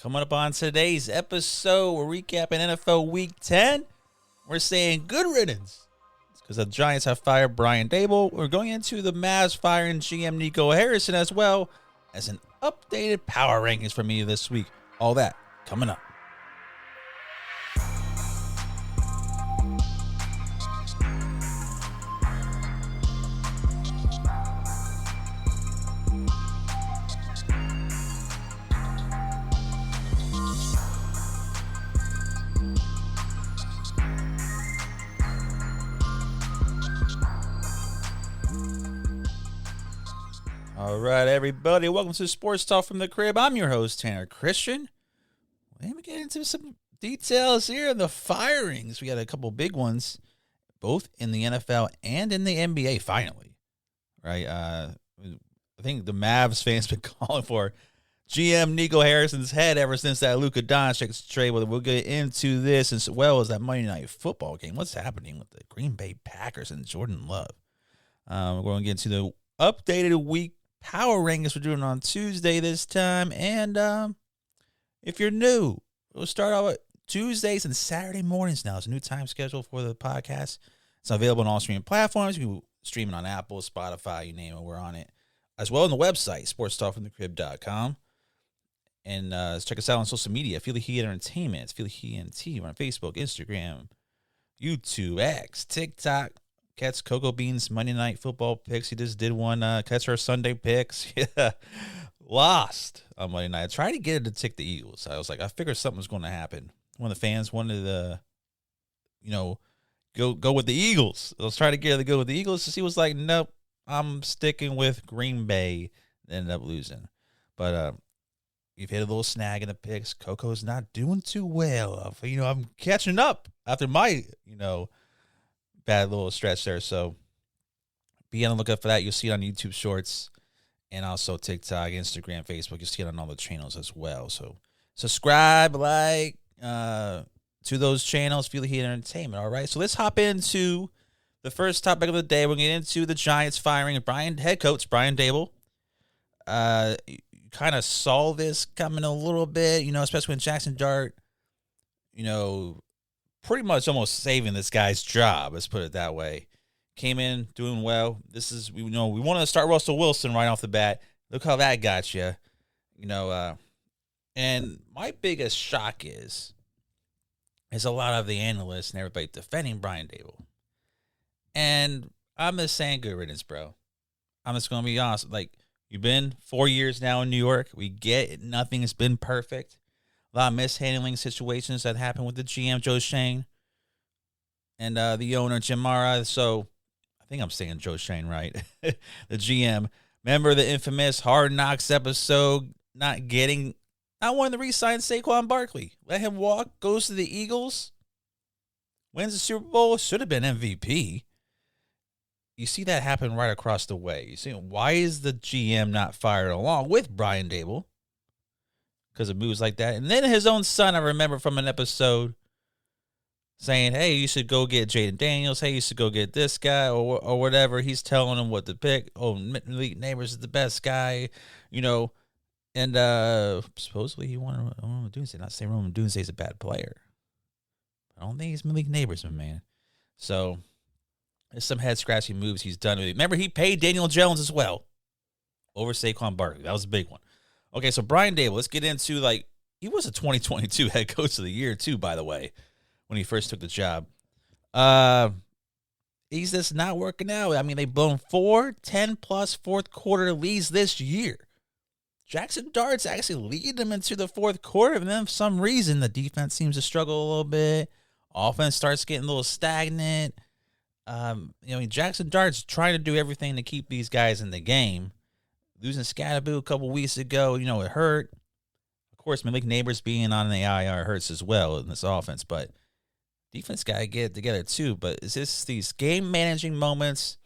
Coming up on today's episode, we're recapping NFL Week 10. We're saying good riddance because the Giants have fired Brian Daboll. We're going into the Mavs firing GM Nico Harrison, as well as an updated power rankings for me this week. All that coming up. All right, everybody. Welcome to Sports Talk from the Crib. I'm your host, Tanner Christian. Let me get into some details here in the firings. We got a couple big ones, both in the NFL and in the NBA, finally. Right? I think the Mavs fans been calling for GM Nico Harrison's head ever since that Luka Doncic trade. We'll get into this as well as that Monday Night Football game. What's happening with the Green Bay Packers and Jordan Love? We're going to get into the updated week power rankings we're doing on Tuesday this time. And if you're new, we'll start out with Tuesdays and Saturday mornings now. It's a new time schedule for the podcast. It's available on all streaming platforms. You can stream it on Apple, Spotify, you name it, we're on it. As well on the website, sportstalkfromthecrib.com. And check us out on social media, Feel the Heat Entertainment. It's Feel the Heat NT. We're on Facebook, Instagram, YouTube, X, TikTok. Catch Cocoa Beans Monday Night Football picks. He just did one. Catch our Sunday picks. Yeah, lost on Monday night. I tried to get it to tick the Eagles. I was like, I figured something was going to happen. One of the fans wanted to, go with the Eagles. I was trying to get her to go with the Eagles. She was like, nope, I'm sticking with Green Bay. Ended up losing. But you've hit a little snag in the picks. Coco's not doing too well. I'm catching up after my, bad little stretch there. So be on the lookout for that. You'll see it on YouTube Shorts and also TikTok, Instagram, Facebook. You'll see it on all the channels as well. So subscribe, to those channels, Feel the Heat Entertainment. All right. So let's hop into the first topic of the day. We'll get into the Giants firing head coach Brian Daboll. You kind of saw this coming a little bit, especially when Jackson Dart, pretty much almost saving this guy's job, let's put it that way. Came in doing well. We wanted to start Russell Wilson right off the bat. Look how that got you. And my biggest shock is a lot of the analysts and everybody defending Brian Daboll. And I'm just saying good riddance, bro. I'm just going to be honest. You've been 4 years now in New York. We get it. Nothing has been perfect. A lot of mishandling situations that happened with the GM, Joe Schoen, and the owner, Jim Mara. So I think I'm saying Joe Schoen right. The GM. Remember the infamous Hard Knocks episode, not wanting to re-sign Saquon Barkley. Let him walk, goes to the Eagles, wins the Super Bowl, should have been MVP. You see that happen right across the way. You see, why is the GM not fired along with Brian Daboll? Because of moves like that. And then his own son, I remember from an episode, saying, hey, you should go get Jaden Daniels. Hey, you should go get this guy or whatever. He's telling him what to pick. Oh, Malik Neighbors is the best guy, And supposedly he wanted Rome Odunze. Not saying Rome Odunze is a bad player. I don't think he's Malik Neighbors, my man. So there's some head-scratching moves he's done. Remember, he paid Daniel Jones as well over Saquon Barkley. That was a big one. Okay, so Brian Daboll, let's get into, he was a 2022 head coach of the year, too, by the way, when he first took the job. He's just not working out. I mean, they've blown 4 10-plus fourth-quarter leads this year. Jackson Dart's actually leading them into the fourth quarter, and then for some reason, the defense seems to struggle a little bit. Offense starts getting a little stagnant. Jackson Dart's trying to do everything to keep these guys in the game. Losing Scatterboo a couple weeks ago, it hurt. Of course, Malik Neighbors being on the IR hurts as well in this offense, but defense got to get it together too. But it's just these game-managing moments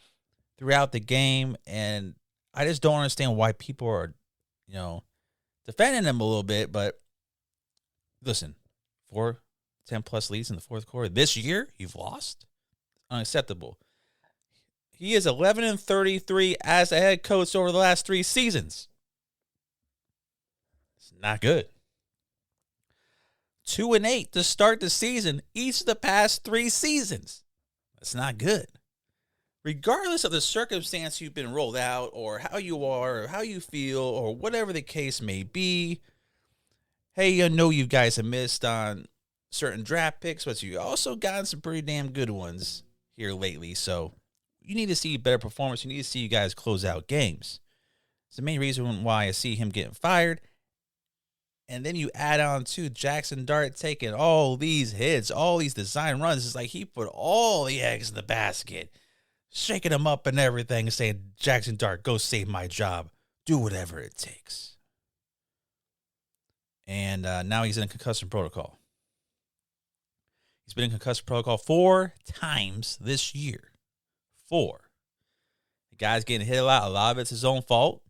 throughout the game, and I just don't understand why people are, defending them a little bit. But listen, 4 10-plus leads in the fourth quarter. This year, you've lost? Unacceptable. He is 11-33 as a head coach over the last 3 seasons. It's not good. 2-8 to start the season each of the past 3 seasons. That's not good. Regardless of the circumstance you've been rolled out or how you are or how you feel or whatever the case may be, hey, I know you guys have missed on certain draft picks, but you also gotten some pretty damn good ones here lately. So you need to see better performance. You need to see you guys close out games. It's the main reason why I see him getting fired. And then you add on to Jackson Dart taking all these hits, all these design runs. It's like he put all the eggs in the basket, shaking them up and everything, and saying, Jackson Dart, go save my job. Do whatever it takes. And now he's in a concussion protocol. He's been in concussion protocol 4 times this year. 4. The guy's getting hit a lot. A lot of it's his own fault.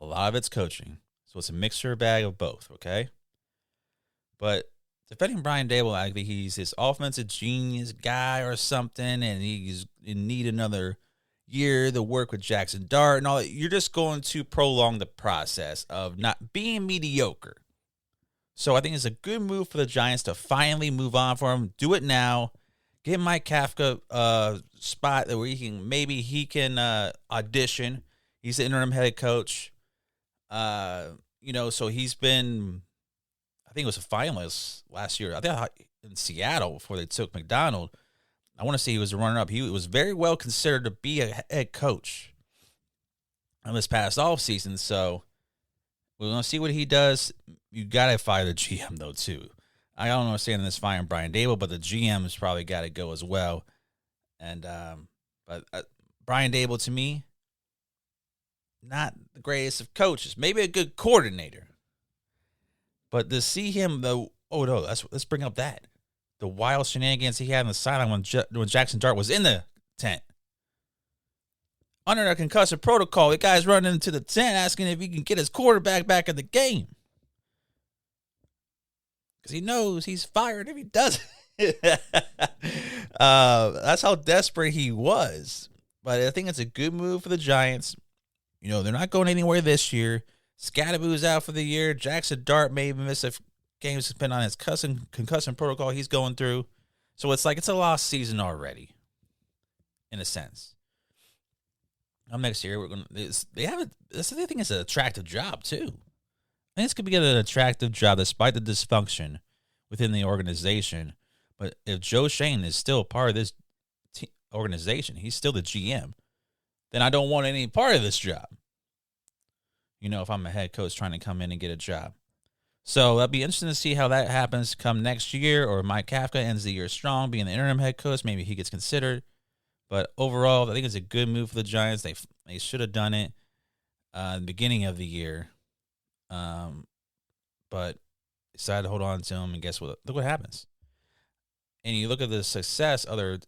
A lot of it's coaching. So it's a mixture bag of both, okay? But defending Brian Daboll, like he's this offensive genius guy or something, and he's in need another year to work with Jackson Dart and all that. You're just going to prolong the process of not being mediocre. So I think it's a good move for the Giants to finally move on for him. Do it now. Get Mike Kafka spot where he can audition. He's the interim head coach. So he's been, I think it was a finalist last year. I think in Seattle before they took McDonald. I want to say he was a runner-up. He was very well considered to be a head coach in this past offseason. So we're going to see what he does. You got to fire the GM, though, too. I don't understand this firing Brian Daboll, but the GM's probably got to go as well. And but Brian Daboll, to me, not the greatest of coaches. Maybe a good coordinator. But to see him, though, let's bring up that. The wild shenanigans he had on the sideline when Jackson Dart was in the tent. Under a concussive protocol, the guy's running into the tent asking if he can get his quarterback back in the game. Because he knows he's fired if he doesn't. That's how desperate he was. But I think it's a good move for the Giants. You know, they're not going anywhere this year. Scadaboo's out for the year. Jackson Dart may miss a game depending on his concussion protocol he's going through. So it's like it's a lost season already, in a sense. Next year, we're going to. They have I think it's an attractive job, too. I think it's going to be an attractive job despite the dysfunction within the organization. But if Joe Shane is still part of this organization, he's still the GM, then I don't want any part of this job. You know, if I'm a head coach trying to come in and get a job. So that'll be interesting to see how that happens come next year, or Mike Kafka ends the year strong, being the interim head coach. Maybe he gets considered. But overall, I think it's a good move for the Giants. They should have done it in the beginning of the year. But decided to hold on to him, and guess what? Look what happens. And you look at the success other,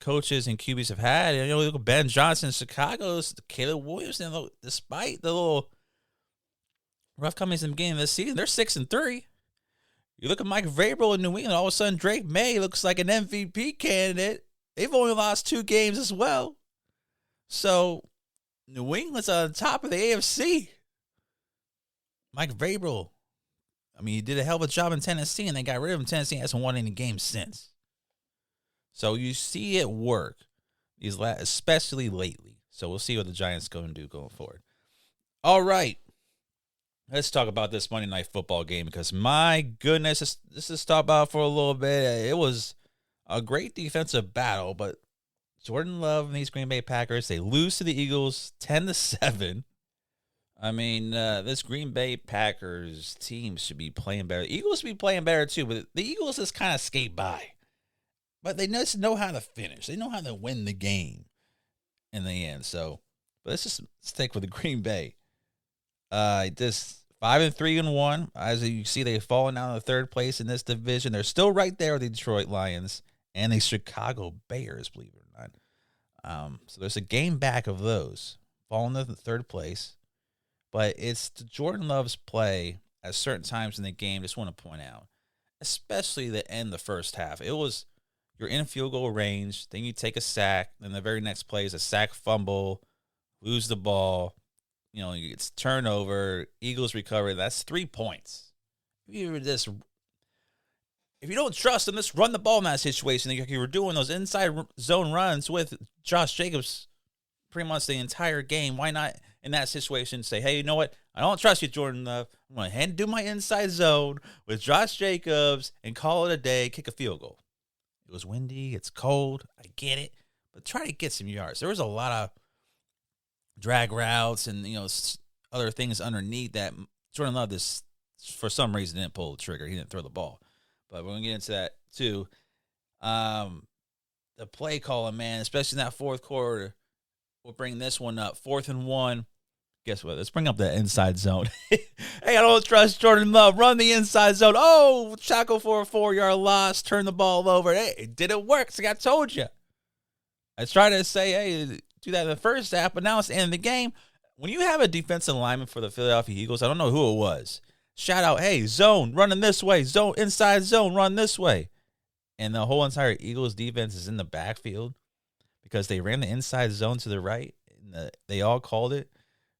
coaches and QBs have had. You look at Ben Johnson in Chicago, Caleb Williamson, despite the little rough comings in the beginning of this season, they're 6-3. You look at Mike Vrabel in New England, all of a sudden Drake May looks like an MVP candidate. They've only lost 2 games as well. So New England's on top of the AFC. Mike Vrabel, he did a hell of a job in Tennessee, and they got rid of him. Tennessee hasn't won any games since. So you see it work, especially lately. So we'll see what the Giants going to do going forward. All right. Let's talk about this Monday Night Football game because, my goodness, this is talk about for a little bit. It was a great defensive battle, but Jordan Love and these Green Bay Packers, they lose to the Eagles 10-7. This Green Bay Packers team should be playing better. The Eagles should be playing better too, but the Eagles just kind of skate by. But they just know how to finish. They know how to win the game in the end. So, but let's just stick with the Green Bay. This 5-3-1. As you see, they've fallen down to third place in this division. They're still right there with the Detroit Lions and the Chicago Bears, believe it or not. So there's a game back of those, falling to the third place. But it's Jordan Love's play at certain times in the game, just want to point out, especially the end of the first half. It was, you're in field goal range, then you take a sack, then the very next play is a sack fumble, lose the ball, it's turnover, Eagles recover. That's 3 points. If you were just if you don't trust him, just run the ball in that situation. Like you were doing those inside zone runs with Josh Jacobs pretty much the entire game. Why not in that situation say, hey, you know what? I don't trust you, Jordan Love. I'm going to do my inside zone with Josh Jacobs and call it a day, kick a field goal. It was windy. It's cold. I get it. But try to get some yards. There was a lot of drag routes and, other things underneath that Jordan Love this for some reason didn't pull the trigger. He didn't throw the ball. But we're going to get into that too. The play calling, man, especially in that fourth quarter, we'll bring this one up. 4th and 1. Guess what? Let's bring up that inside zone. Hey, I don't trust Jordan Love. Run the inside zone. Oh, tackle for a 4-yard loss. Turn the ball over. Hey, it didn't work. It's like I told you. I tried to say, hey, do that in the first half, but now it's the end of the game. When you have a defensive lineman for the Philadelphia Eagles, I don't know who it was. Shout out, hey, zone, running this way. Zone, inside zone, run this way. And the whole entire Eagles defense is in the backfield because they ran the inside zone to the right. And they all called it.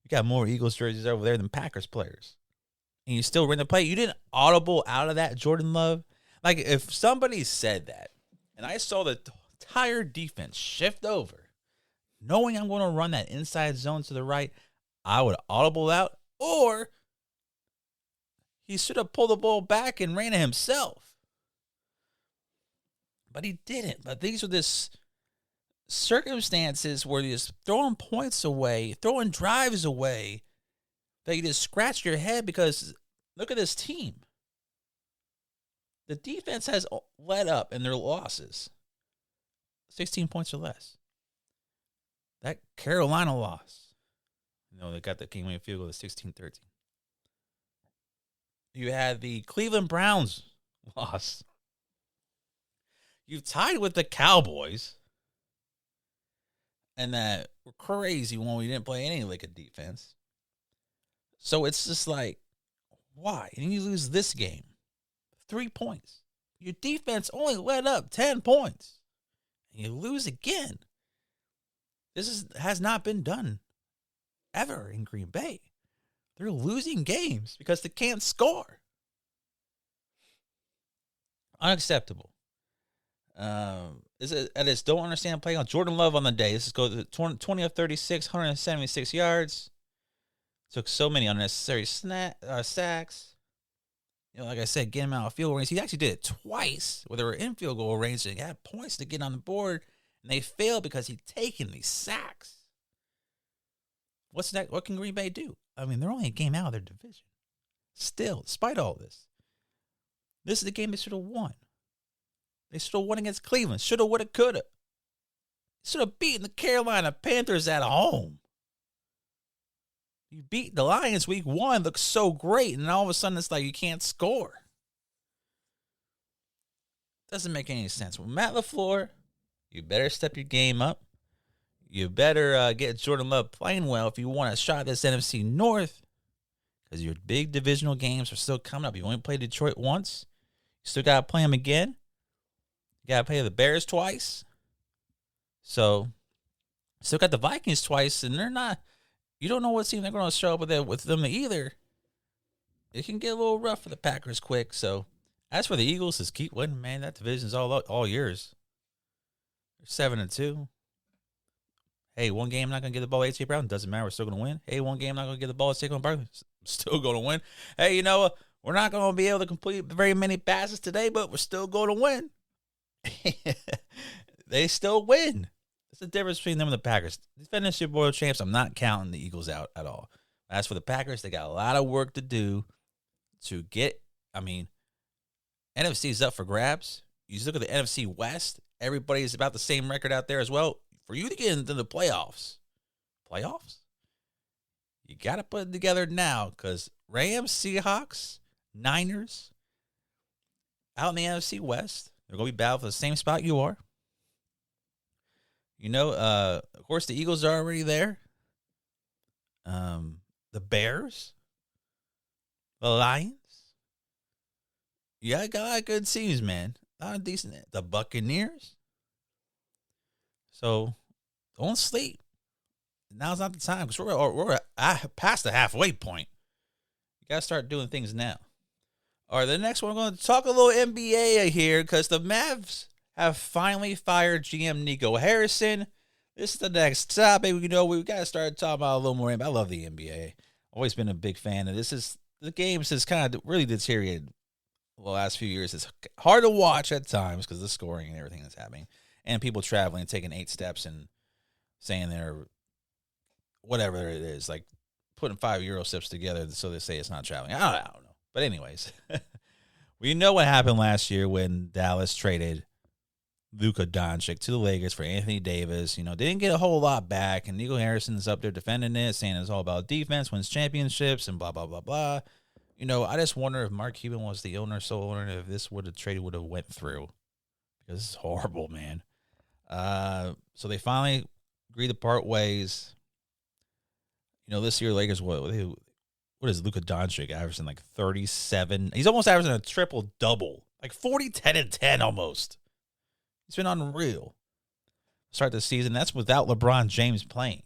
You got more Eagles jerseys over there than Packers players. And you still ran the play. You didn't audible out of that, Jordan Love. Like, if somebody said that, and I saw the entire defense shift over, knowing I'm going to run that inside zone to the right, I would audible out, or he should have pulled the ball back and ran it himself. But he didn't. But these are this circumstances where you're just throwing points away, throwing drives away, that you just scratch your head because look at this team. The defense has let up in their losses. 16 points or less. That Carolina loss. They got the game-winning field goal at 16-13. You had the Cleveland Browns loss. You've tied with the Cowboys. And that were crazy when we didn't play any lick of defense. So it's just like, why? And you lose this game. 3 points. Your defense only let up 10 points. And you lose again. This has not been done ever in Green Bay. They're losing games because they can't score. Unacceptable. I just don't understand playing on Jordan Love on the day. This is go to 20 of 36, 176 yards. Took so many unnecessary sacks. Like I said, get him out of field goal range. He actually did it twice where they were in field goal range and had points to get on the board, and they failed because he'd taken these sacks. What's next? What can Green Bay do? I mean, they're only a game out of their division. Still, despite all this is the game they should have won. They should have won against Cleveland. Should have, would have, could have. Should have beaten the Carolina Panthers at home. You beat the Lions week 1, looks so great, and all of a sudden it's like you can't score. Doesn't make any sense. Well, Matt LaFleur, you better step your game up. You better get Jordan Love playing well if you want a shot at this NFC North, because your big divisional games are still coming up. You only played Detroit once. You still got to play them again. You got to play the Bears twice. So, still got the Vikings twice, and they're not. You don't know what team they're going to show up with them either. It can get a little rough for the Packers quick. So, as for the Eagles, just keep winning, man. That division's all yours. They're 7-2. Hey, one game not going to get the ball to A.J. Brown. Doesn't matter. We're still going to win. Hey, one game not going to get the ball to Saquon Barkley. Still going to win. Hey, we're not going to be able to complete very many passes today, but we're still going to win. They still win. It's the difference between them and the Packers. Defending Super Bowl champs, I'm not counting the Eagles out at all. As for the Packers, they got a lot of work to do to get, NFC is up for grabs. You just look at the NFC West, everybody's about the same record out there as well. For you to get into the playoffs, you got to put it together now because Rams, Seahawks, Niners, out in the NFC West, they're going to be battling for the same spot you are. Of course, the Eagles are already there. The Bears, the Lions. Yeah, got a lot of good teams, man. A lot of decent. The Buccaneers. So, don't sleep. Now's not the time because we're past the halfway point. You got to start doing things now. All right, the next one, we're going to talk a little NBA here because the Mavs have finally fired GM Nico Harrison. This is the next topic. We got to start talking about a little more. I love the NBA. Always been a big fan of this. The games has kind of really deteriorated the last few years. It's hard to watch at times because of the scoring and everything that's happening, and people traveling, taking 8 steps and saying they're whatever it is, like putting 5 Euro steps together so they say it's not traveling. I don't know. But anyways, we know what happened last year when Dallas traded Luka Doncic to the Lakers for Anthony Davis. They didn't get a whole lot back, and Nico Harrison's up there defending it, saying it's all about defense, wins championships, and blah, blah, blah, blah. I just wonder if Mark Cuban was the owner, sole owner, if this trade would have went through. Because it's horrible, man. So they finally agreed to part ways. This year, Lakers, what is Luka Doncic averaging, like 37? He's almost averaging a triple-double, like 40, 10, and 10 almost. He's been unreal. Start the season. That's without LeBron James playing.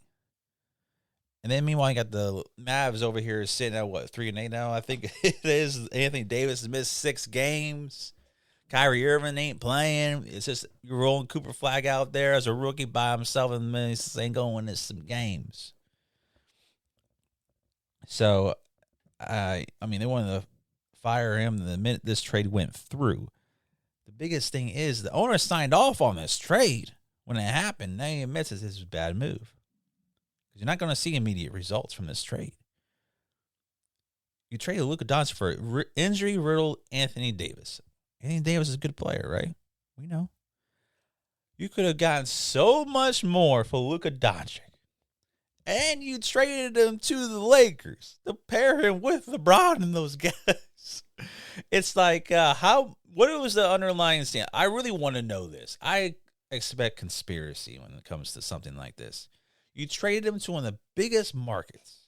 And then meanwhile, you got the Mavs over here sitting at, 3-8 now? I think it is. Anthony Davis has missed 6 games. Kyrie Irving ain't playing. It's just you're rolling Cooper Flag out there as a rookie by himself, and he ain't going to win some games. So, they wanted to fire him the minute this trade went through. The biggest thing is the owner signed off on this trade when it happened. Now he admits this is a bad move. Because you're not going to see immediate results from this trade. You traded Luka Doncic for injury-riddled Anthony Davis. Anthony Davis is a good player, right? We know. You could have gotten so much more for Luka Doncic. And you traded him to the Lakers to pair him with LeBron and those guys. It's like, what was the underlying stand? I really want to know this. I expect conspiracy when it comes to something like this. You traded him to one of the biggest markets,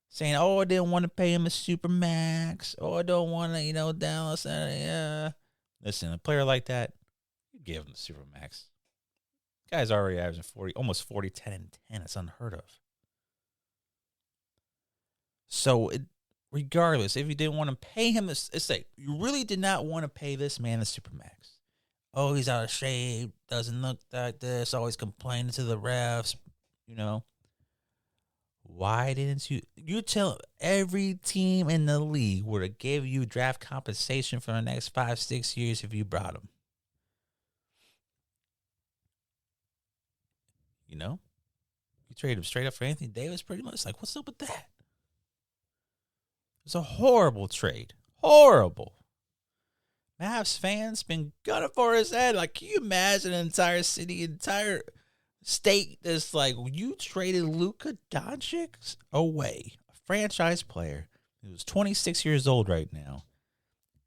saying, I didn't want to pay him a super max. I don't want to, Dallas. Listen, a player like that, you give him the super max. The guy's already averaging almost 40, 10, and 10. It's unheard of. So, regardless, if you didn't want to pay him, it's like you really did not want to pay this man a supermax. Oh, he's out of shape, doesn't look like this, always complaining to the refs, Why didn't you tell every team in the league would have gave you draft compensation for the next 5-6 years if you brought him? You traded him straight up for Anthony Davis pretty much. Like, what's up with that? It's a horrible trade. Horrible. Mavs fans been gunning for his head. Like, can you imagine an entire city, entire state that's like, you traded Luka Doncic away, a franchise player who's 26 years old right now,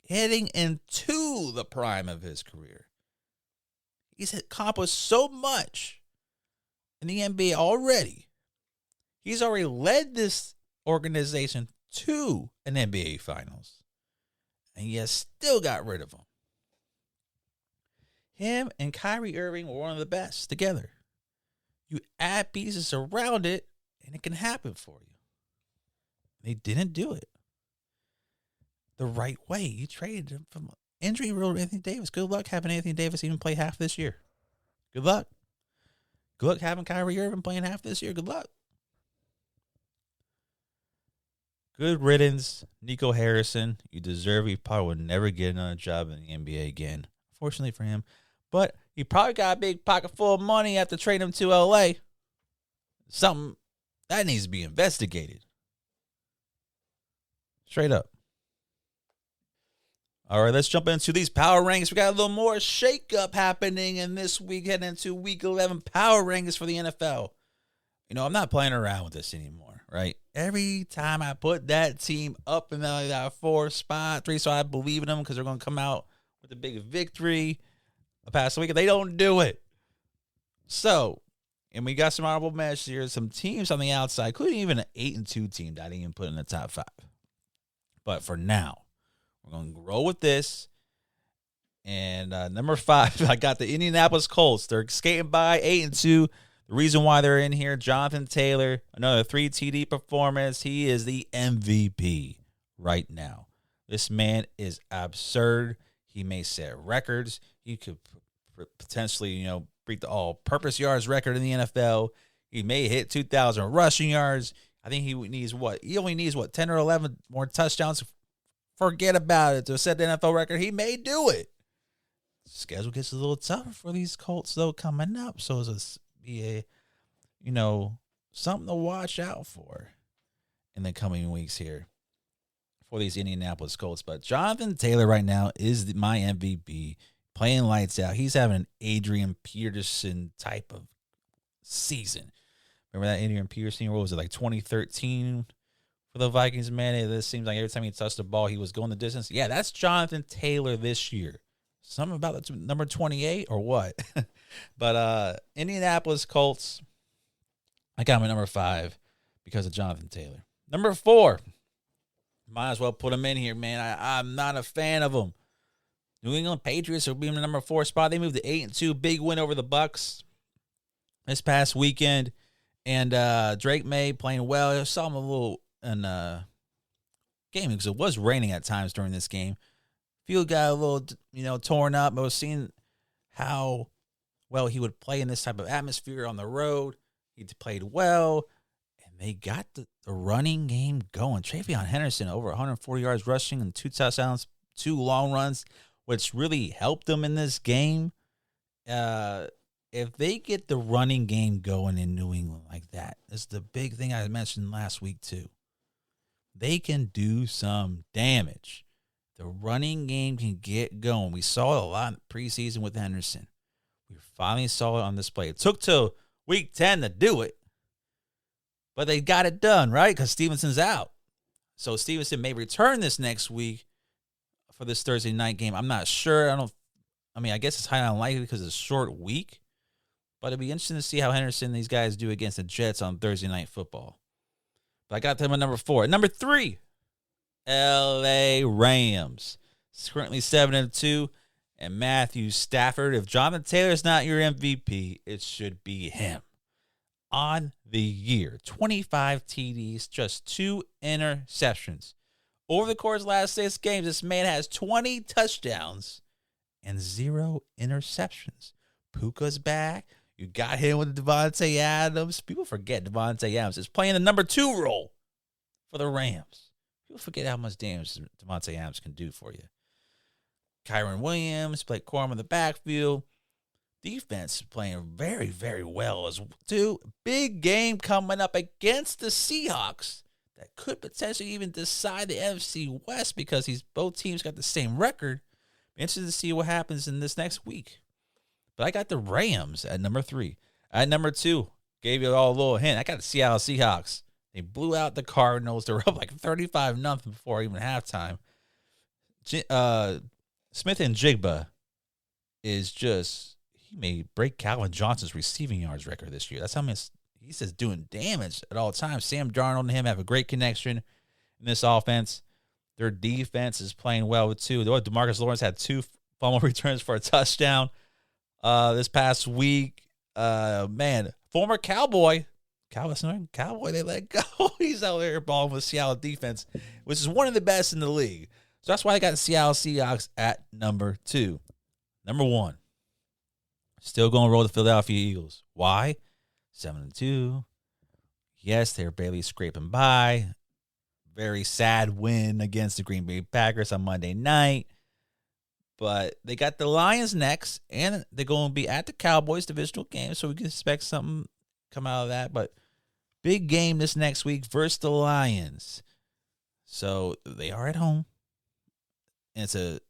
heading into the prime of his career. He's accomplished so much in the NBA already. He's already led this organization to an NBA Finals. And you still got rid of him. Him and Kyrie Irving were one of the best together. You add pieces around it, and it can happen for you. They didn't do it the right way. You traded him from injury-riddled Anthony Davis. Good luck having Anthony Davis even play half this year. Good luck. Good luck having Kyrie Irving playing half this year. Good luck. Good riddance, Nico Harrison. You deserve it. You probably would never get another job in the NBA again. Fortunately for him. But he probably got a big pocket full of money after trading him to LA. Something that needs to be investigated. Straight up. All right, let's jump into these power rankings. We got a little more shakeup happening in this week, heading into week 11 power rankings for the NFL. I'm not playing around with this anymore, right? Every time I put that team up in that 4 spot, 3, so I believe in them because they're going to come out with a big victory the past week, they don't do it. So, and we got some honorable mentions here, some teams on the outside, including even an 8-2 team that I didn't even put in the top 5. But for now, we're going to roll with this. And number 5, I got the Indianapolis Colts. They're skating by 8-2. The reason why they're in here, Jonathan Taylor, another 3 TD performance. He is the MVP right now. This man is absurd. He may set records. He could potentially, break the all-purpose yards record in the NFL. He may hit 2,000 rushing yards. I think he needs what? He only needs 10 or 11 more touchdowns. Forget about it to set the NFL record. He may do it. Schedule gets a little tougher for these Colts though coming up, so it's be a, something to watch out for in the coming weeks here for these Indianapolis Colts. But Jonathan Taylor right now is my MVP, playing lights out. He's having an Adrian Peterson type of season. Remember that Adrian Peterson? What was it, like 2013 for the Vikings, man? It seems like every time he touched the ball, he was going the distance. Yeah, that's Jonathan Taylor this year. Something about the number 28 or what? But Indianapolis Colts, I got him at number 5 because of Jonathan Taylor. Number 4, might as well put him in here, man. I'm not a fan of him. New England Patriots are being the number 4 spot. They moved to 8-2, big win over the Bucs this past weekend. And Drake May playing well. I saw him a little in game because it was raining at times during this game. Field got a little, torn up. I was seeing how well he would play in this type of atmosphere on the road. He played well, and they got the running game going. Travion Henderson over 140 yards rushing and 2 touchdowns, 2 long runs, which really helped them in this game. If they get the running game going in New England like that, it's the big thing I mentioned last week too. They can do some damage. The running game can get going. We saw it a lot in preseason with Henderson. We finally saw it on display. It took till week 10 to do it, but they got it done, right? Because Stevenson's out. So Stevenson may return this next week for this Thursday night game. I'm not sure. I guess it's highly unlikely because it's a short week, but it'd be interesting to see how Henderson and these guys do against the Jets on Thursday Night Football. But I got them at number 4. At number 3, L.A. Rams. It's currently 7-2. And Matthew Stafford. If Jonathan Taylor's not your MVP, it should be him. On the year, 25 TDs, just 2 interceptions. Over the course of the last 6 games, this man has 20 touchdowns and 0 interceptions. Puka's back. You got him with Devontae Adams. People forget Devontae Adams is playing the number 2 role for the Rams. People forget how much damage Devontae Adams can do for you. Kyron Williams, Blake Corum in the backfield. Defense playing very, very well as well. Big game coming up against the Seahawks that could potentially even decide the NFC West because both teams got the same record. Interested to see what happens in this next week. But I got the Rams at number 3. At number 2, gave you all a little hint. I got the Seattle Seahawks. They blew out the Cardinals. They were up like 35-0 before even halftime. Smith and Jigba is just, he may break Calvin Johnson's receiving yards record this year. That's how much he's just doing damage at all times. Sam Darnold and him have a great connection in this offense. Their defense is playing well too. DeMarcus Lawrence had 2 fumble returns for a touchdown this past week. Former Cowboy, they let go. He's out there balling with Seattle defense, which is one of the best in the league. So that's why I got the Seattle Seahawks at number 2. Number 1, still going to roll the Philadelphia Eagles. Why? 7-2. Yes, they're barely scraping by. Very sad win against the Green Bay Packers on Monday night. But they got the Lions next, and they're going to be at the Cowboys divisional game, so we can expect something come out of that. But big game this next week versus the Lions. So they are at home. And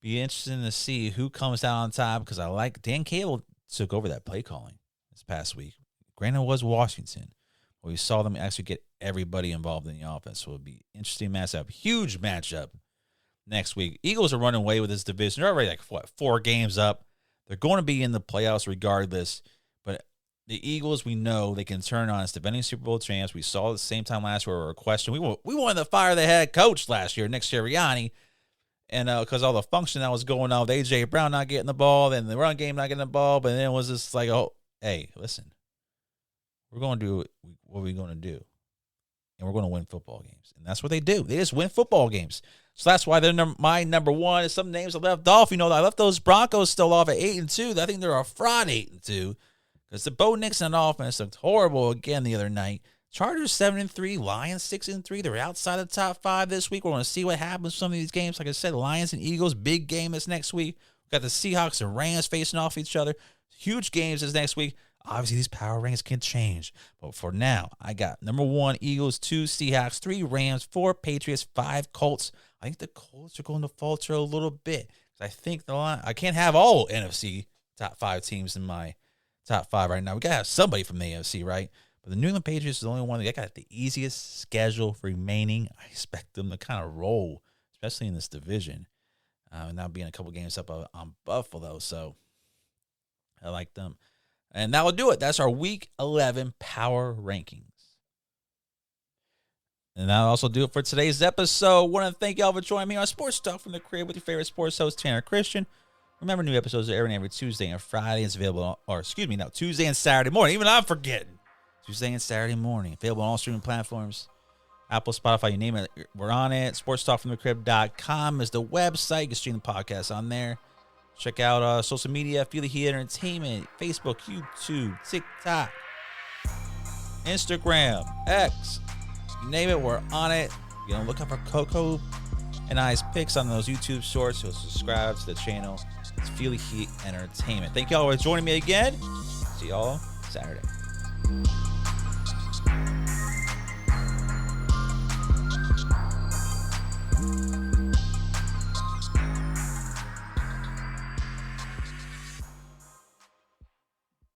be interesting to see who comes out on top because I like Dan Cable took over that play calling this past week. Granted, it was Washington. But we saw them actually get everybody involved in the offense. So it'll be an interesting matchup. Huge matchup next week. Eagles are running away with this division. They're already 4 games up. They're going to be in the playoffs regardless. But the Eagles, we know they can turn on us. Defending Super Bowl champs. We saw at the same time last year we were questioning. We wanted to fire the head coach last year, Nick Sirianni. And because all the function that was going on with A.J. Brown not getting the ball, then the run game not getting the ball, but then it was just like, oh, hey, listen, we're going to do what we're going to do. and we're going to win football games. And that's what they do. They just win football games. So that's why they're my number one. And some names I left off. I left those Broncos still off at 8-2. I think they're a fraud 8-2 because the Bo Nixon offense looked horrible again the other night. Chargers 7-3, Lions 6-3. They're outside the top 5 this week. We're going to see what happens with some of these games. Like I said, Lions and Eagles, big game this next week. We got the Seahawks and Rams facing off each other. Huge games this next week. Obviously, these power rankings can change. But for now, I got number 1, Eagles, 2, Seahawks, 3, Rams, 4, Patriots, 5, Colts. I think the Colts are going to falter a little bit. I think I can't have all NFC top 5 teams in my top 5 right now. We got to have somebody from the AFC, right? But the New England Patriots is the only one that got the easiest schedule remaining. I expect them to kind of roll, especially in this division. And now being a couple games up on Buffalo. So I like them. And that will do it. That's our Week 11 Power Rankings. And that'll also do it for today's episode. Want to thank y'all for joining me on Sports Talk from the Crib with your favorite sports host, Tanner Christian. Remember, new episodes are airing every Tuesday and Friday. It's available, Tuesday and Saturday morning. Even I'm forgetting. Tuesday and Saturday morning. Available on all streaming platforms. Apple, Spotify, you name it. We're on it. SportsTalkFromTheCrib.com is the website. You can stream the podcast on there. Check out social media, Feel the Heat Entertainment, Facebook, YouTube, TikTok, Instagram, X. You name it, we're on it. Look up for Coco and I's picks on those YouTube shorts. So subscribe to the channel. It's Feel the Heat Entertainment. Thank y'all for joining me again. See y'all Saturday.